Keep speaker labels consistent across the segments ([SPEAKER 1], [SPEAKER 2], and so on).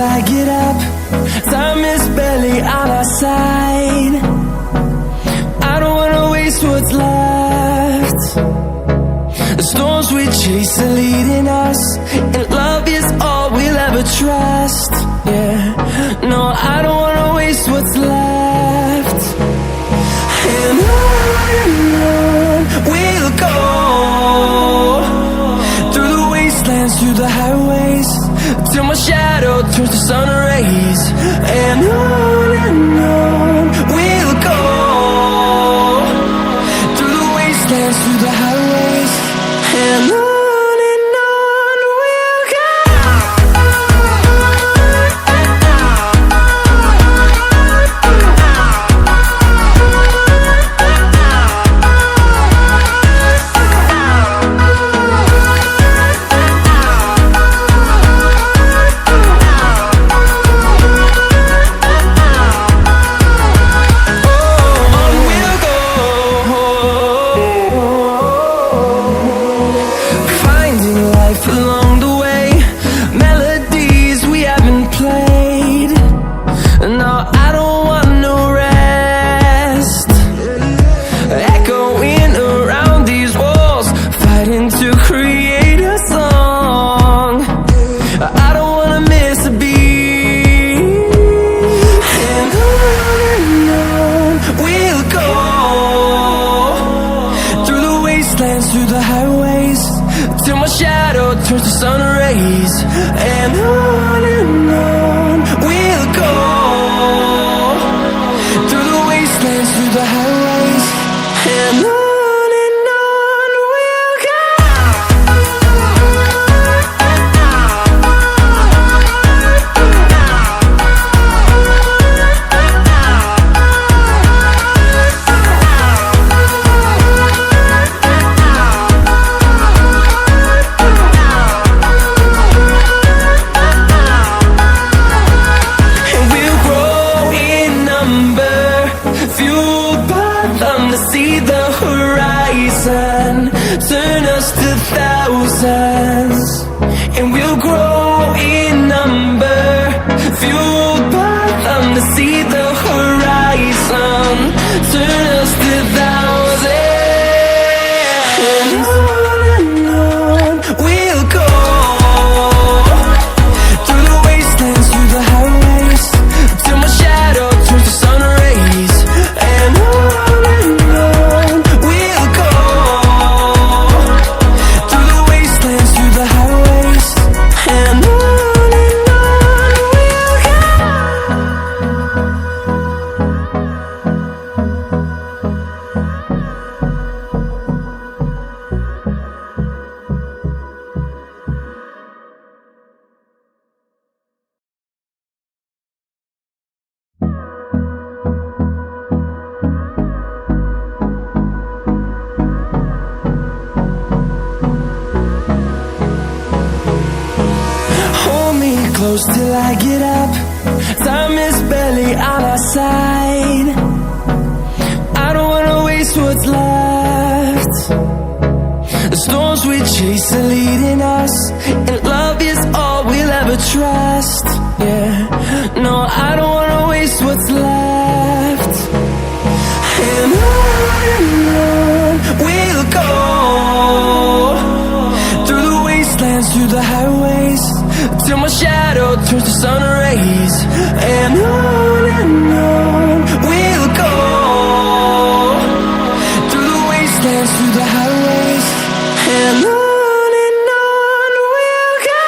[SPEAKER 1] till I get up. Time is barely on our side. I don't wanna waste what's left. The storms we chase are leading us, and love is all we'll ever trust. Yeah, no, I don't wanna waste what's left. And on we'll go, through the wastelands, through the highways, till my shadow turns to sun rays. And on we'll go, through the wastelands, through the highways, and on we'll go. Through the highways, till my shadow turns to sun rays. And on we'll go, through the wastelands, through the highways, and on we'll go. Turn us to thousands, and we'll grow in number, fueled by them to see the horizon. Turn us to thousands, and on we'll go, through the wastelands, through the highways, till my shadow turns to sun rays. And on we'll go, through the wastelands, through the highways, and on we'll go. Hold me close till I get up. Time is barely on our side. I don't wanna waste what's left. The storms we chase are leading us, and love is all we'll ever trust. Yeah, no, I don't wanna waste what's left. And on we'll go, through the wastelands, through the highways, till my shadow turns to sun rays. And on we'll go, through the wastelands, through the highways, and on we'll go.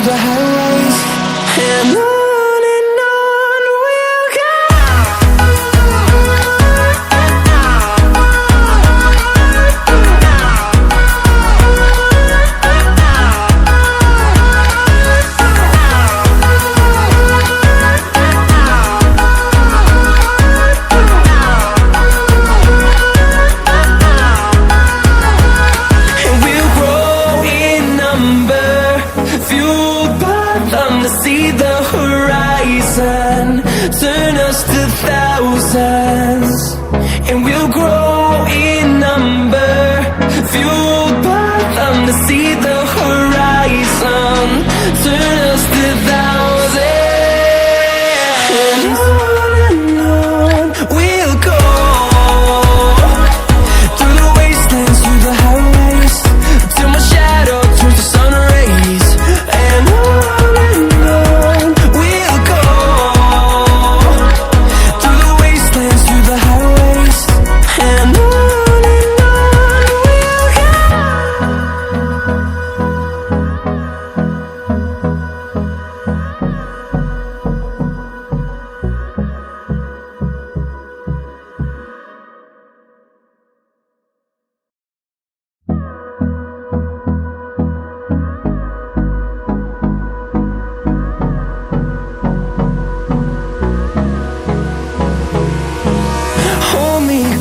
[SPEAKER 1] the highways, and on we'll go. See the horizon turn us to thousands, and we'll grow in number, fueled by them to see the horizon turn us to thousands, and on we'll go, through the wastelands, through the highways, till my shadow turns to sun rays, and on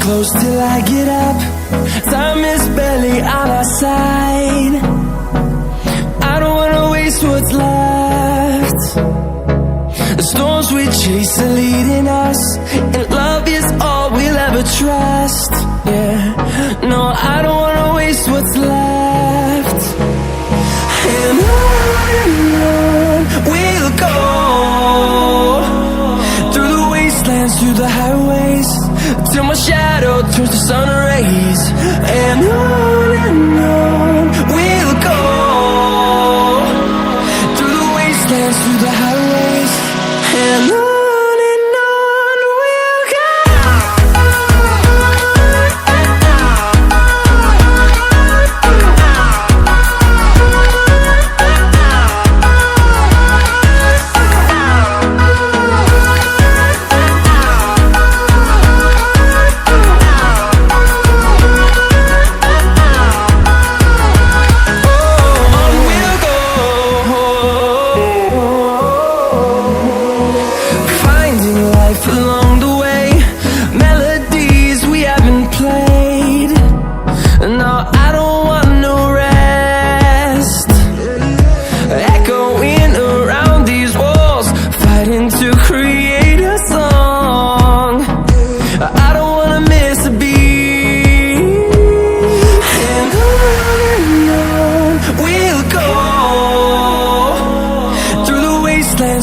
[SPEAKER 1] close till I get up. Time is barely on our side. I don't wanna waste what's left. The storms we chase are leading us, and love is all we'll ever trust. Yeah, no, I don't wanna waste what's left. And on we'll go, through the wastelands, through the highways, till my shadow turns to sun rays, and on we'll go, through the wastelands, through the highways, and on we'll go.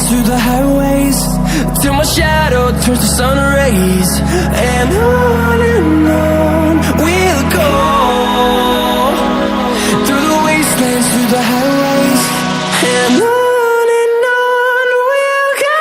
[SPEAKER 1] Through the highways, till my shadow turns to sun rays, and on we'll go, through the wastelands, through the highways, and on we'll go.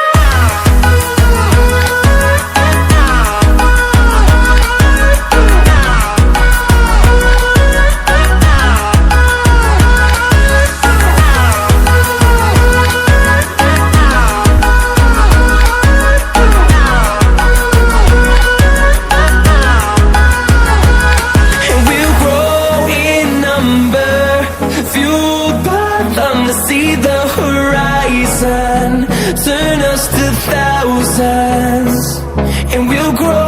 [SPEAKER 1] See the horizon turn us to thousands, and we'll grow